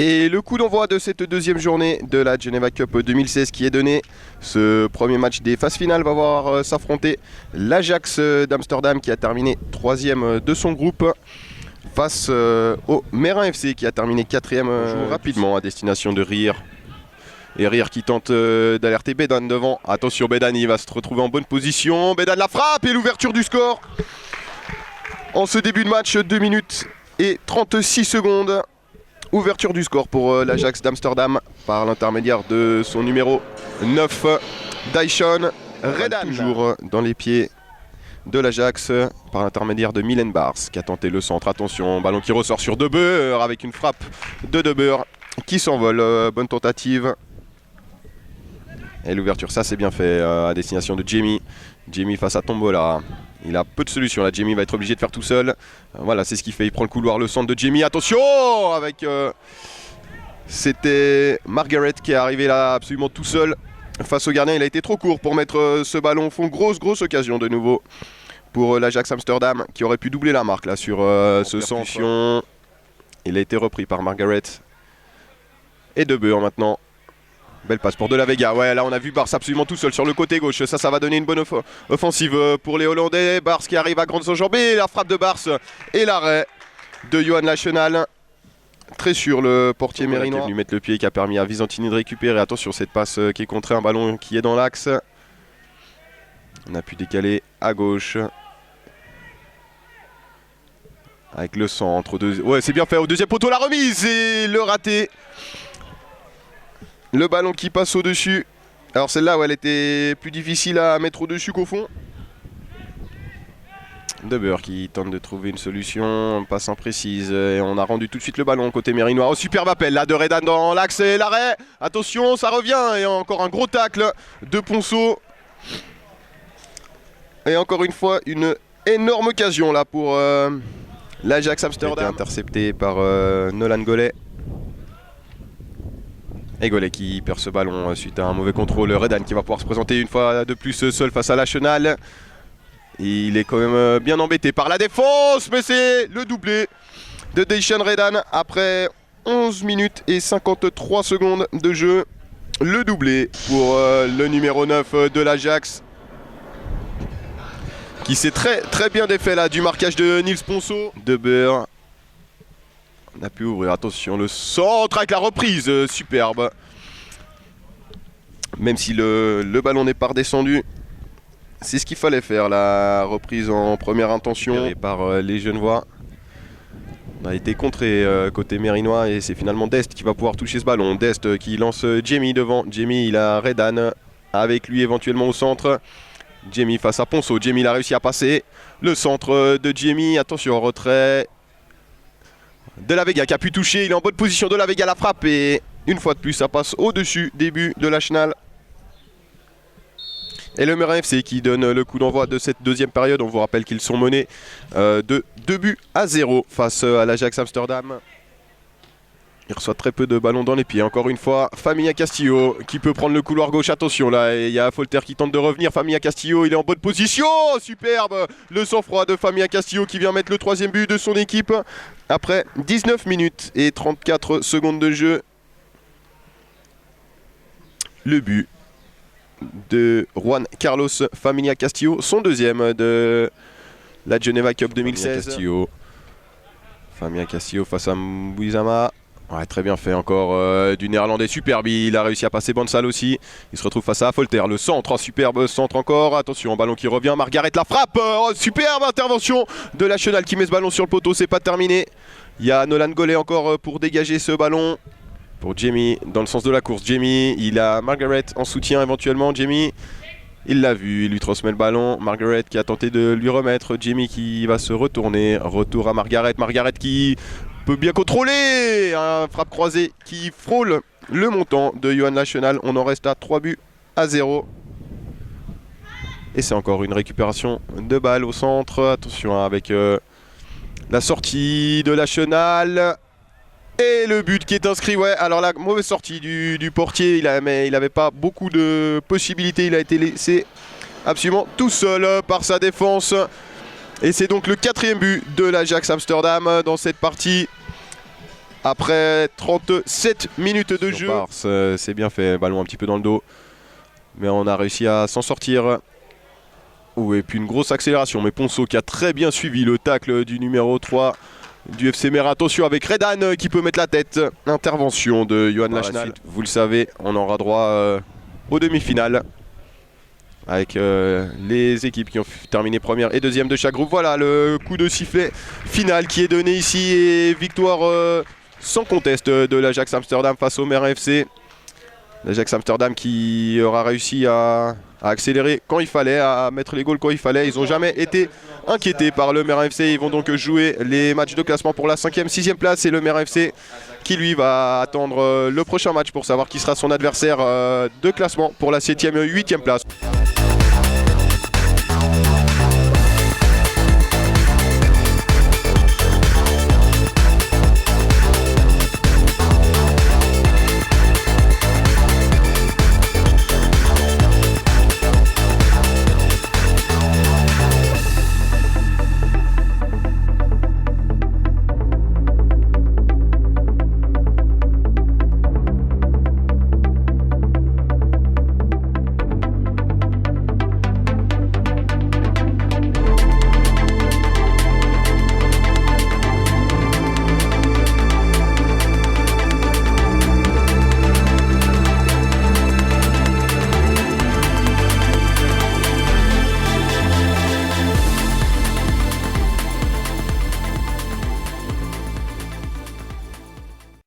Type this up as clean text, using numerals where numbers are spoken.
Et le coup d'envoi de cette deuxième journée de la Geneva Cup 2016 qui est donné. Ce premier match des phases finales va voir s'affronter l'Ajax d'Amsterdam qui a terminé 3e de son groupe face au Merin FC qui a terminé 4e rapidement à destination de Rire. Et Rire qui tente d'alerter Bedan devant. Attention, Bedan, il va se retrouver en bonne position. Bedan la frappe et l'ouverture du score. En ce début de match, 2 minutes et 36 secondes. Ouverture du score pour l'Ajax d'Amsterdam par l'intermédiaire de son numéro 9, Daishon Redan. Toujours dans les pieds de l'Ajax par l'intermédiaire de Milen Bars qui a tenté le centre. Attention, ballon qui ressort sur De Boer avec une frappe de De Boer qui s'envole. Bonne tentative. Et l'ouverture, ça c'est bien fait à destination de Jamie. Jamie face à Tombola. Il a peu de solutions là, Jamie va être obligé de faire tout seul. Voilà, c'est ce qu'il fait, il prend le couloir, le centre de Jamie. Attention avec... C'était Margaret qui est arrivé là absolument tout seul. Face au gardien, il a été trop court pour mettre ce ballon au fond. Grosse occasion de nouveau pour l'Ajax Amsterdam qui aurait pu doubler la marque là sur ce centre. Il a été repris par Margaret. Et De Boer maintenant. Belle passe pour De La Vega. Ouais, là on a vu Bars absolument tout seul sur le côté gauche. Ça va donner une bonne offensive pour les Hollandais. Bars qui arrive à grandes enjambées. La frappe de Bars et l'arrêt de Johan Lachenal. Très sûr le portier mérinois. Qui est venu mettre le pied, qui a permis à Visantini de récupérer. Attention, cette passe qui est contrée, un ballon qui est dans l'axe. On a pu décaler à gauche. Avec le centre. Ouais, c'est bien fait. Au deuxième poteau, la remise et le raté. Le ballon qui passe au-dessus. Alors celle-là, ouais, elle était plus difficile à mettre au-dessus qu'au fond. De Boer qui tente de trouver une solution, passe imprécise. Et on a rendu tout de suite le ballon côté mérinois. Oh, superbe appel là de Redan dans l'axe et l'arrêt. Attention, ça revient. Et encore un gros tacle de Ponceau. Et encore une fois, une énorme occasion là pour l'Ajax Amsterdam. Intercepté par Nolan Gollet. Et Gollet qui perd ce ballon suite à un mauvais contrôle. Redan qui va pouvoir se présenter une fois de plus seul face à Lachenal. Il est quand même bien embêté par la défense, mais c'est le doublé de Daishon Redan après 11 minutes et 53 secondes de jeu. Le doublé pour le numéro 9 de l'Ajax qui s'est très bien défait là du marquage de Nils Ponceau. De Boer. On a pu ouvrir, attention, le centre avec la reprise, superbe. Même si le ballon n'est pas redescendu, c'est ce qu'il fallait faire, la reprise en première intention par les Genevois. On a été contré côté mérinois et c'est finalement Dest qui va pouvoir toucher ce ballon. Dest qui lance Jamie devant. Jamie, il a Redan avec lui éventuellement au centre. Jamie face à Ponceau. Jamie, il a réussi à passer. Le centre de Jamie, attention au retrait. De La Vega qui a pu toucher, il est en bonne position. De La Vega la frappe et une fois de plus ça passe au-dessus des buts de Lachenal. Et le Merin FC qui donne le coup d'envoi de cette deuxième période. On vous rappelle qu'ils sont menés de 2-0 face à l'Ajax Amsterdam. Il reçoit très peu de ballons dans les pieds. Encore une fois, Familla Castillo qui peut prendre le couloir gauche. Attention là, il y a Folter qui tente de revenir. Familla Castillo, il est en bonne position. Superbe le sang-froid de Familla Castillo qui vient mettre le 3e but de son équipe. Après 19 minutes et 34 secondes de jeu. Le but de Juan Carlos Familla Castillo. Son deuxième de la Geneva Cup 2016. Familla Castillo face à Mbouizama. Ouais, très bien fait encore du néerlandais, superbe, il a réussi à passer Bansal aussi. Il se retrouve face à Folter, le centre, superbe centre encore. Attention, ballon qui revient, Margaret la frappe, superbe intervention de Lachenal qui met ce ballon sur le poteau, c'est pas terminé. Il y a Nolan Gollet encore pour dégager ce ballon. Pour Jamie, dans le sens de la course, Jamie, il a Margaret en soutien éventuellement, Jamie. Il l'a vu, il lui transmet le ballon. Margaret qui a tenté de lui remettre. Jamie qui va se retourner. Retour à Margaret. Margaret qui peut bien contrôler. Un frappe croisée qui frôle le montant de Johan Lachenal. On en reste à 3-0. Et c'est encore une récupération de balle au centre. Attention avec la sortie de Lachenal. Et le but qui est inscrit, ouais, alors la mauvaise sortie du portier, mais il n'avait pas beaucoup de possibilités, il a été laissé absolument tout seul par sa défense. Et c'est donc le 4e but de l'Ajax Amsterdam dans cette partie. après 37 minutes de jeu. C'est bien fait, ballon un petit peu dans le dos. Mais on a réussi à s'en sortir. Et puis une grosse accélération. Mais Ponceau qui a très bien suivi le tacle du numéro 3 du FC Mer. Attention avec Redan qui peut mettre la tête. Intervention de Johan Lachenal. Vous le savez, on aura droit aux demi-finales. Avec les équipes qui ont terminé première et deuxième de chaque groupe. Voilà le coup de sifflet final qui est donné ici. Et victoire sans conteste de l'Ajax Amsterdam face au Mer FC. L'Ajax Amsterdam qui aura réussi à accélérer quand il fallait, à mettre les goals quand il fallait. Ils n'ont jamais été inquiétés par le Mer FC. Ils vont donc jouer les matchs de classement pour la 5e, 6e place. Et le Mer FC qui lui va attendre le prochain match pour savoir qui sera son adversaire de classement pour la 7e, 8e place.